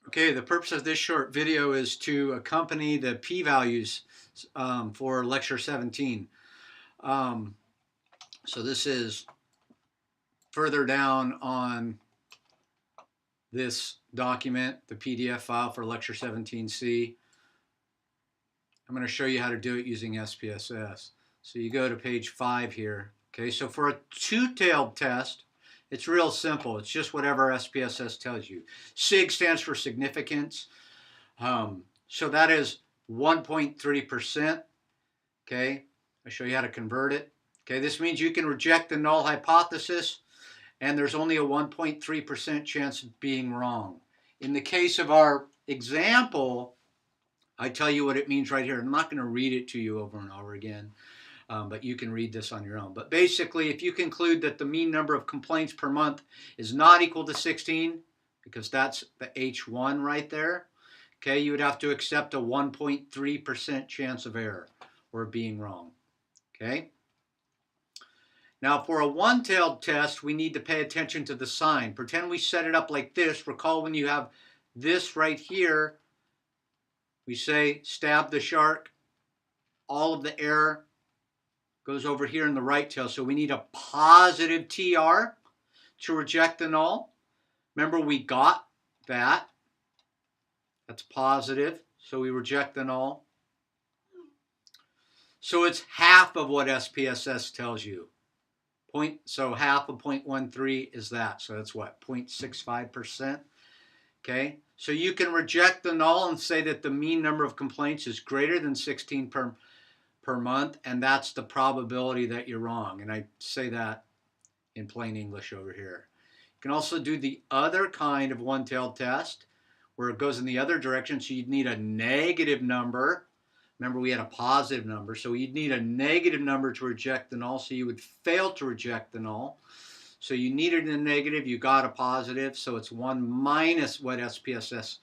Okay, the purpose of this short video is to accompany the p-values for lecture 17. So this is further down on this document, the PDF file for lecture 17C. I'm going to show you how to do it using SPSS. So you go to page 5 here. Okay, so for a two-tailed test, it's real simple. It's just whatever SPSS tells you. SIG stands for significance. So that is 1.3%. Okay, I'll show you how to convert it. Okay, this means you can reject the null hypothesis, and there's only a 1.3% chance of being wrong. In the case of our example, I tell you what it means right here. I'm not going to read it to you over and over again, but you can read this on your own. But basically, if you conclude that the mean number of complaints per month is not equal to 16, because that's the H1 right there, okay, you would have to accept a 1.3% chance of error or being wrong. Okay. Now, for a one-tailed test, we need to pay attention to the sign. Pretend we set it up like this. Recall when you have this right here, we say stab the shark. All of the error goes over here in the right tail. So we need a positive TR to reject the null. Remember, we got that. That's positive. So we reject the null. So it's half of what SPSS tells you. So half of 0.13 is that. So that's what, 0.65%? Okay, so you can reject the null and say that the mean number of complaints is greater than 16 per month, and that's the probability that you're wrong. And I say that in plain English over here. You can also do the other kind of one-tailed test where it goes in the other direction, so you'd need a negative number. Remember, we had a positive number, so you'd need a negative number to reject the null, so you would fail to reject the null. So you needed a negative, you got a positive, so it's 1 minus what SPSS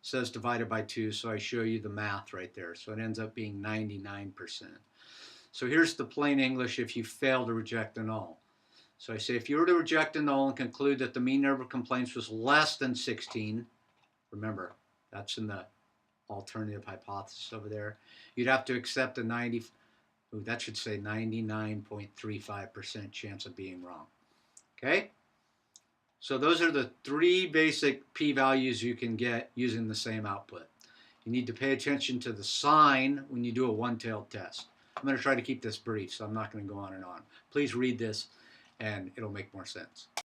says divided by 2, so I show you the math right there. So it ends up being 99%. So here's the plain English if you fail to reject the null. So I say if you were to reject a null and conclude that the mean number of complaints was less than 16, remember, that's in the alternative hypothesis over there, you'd have to accept a 99.35% chance of being wrong. Okay? So those are the 3 basic p-values you can get using the same output. You need to pay attention to the sign when you do a one-tailed test. I'm going to try to keep this brief, so I'm not going to go on and on. Please read this, and it'll make more sense.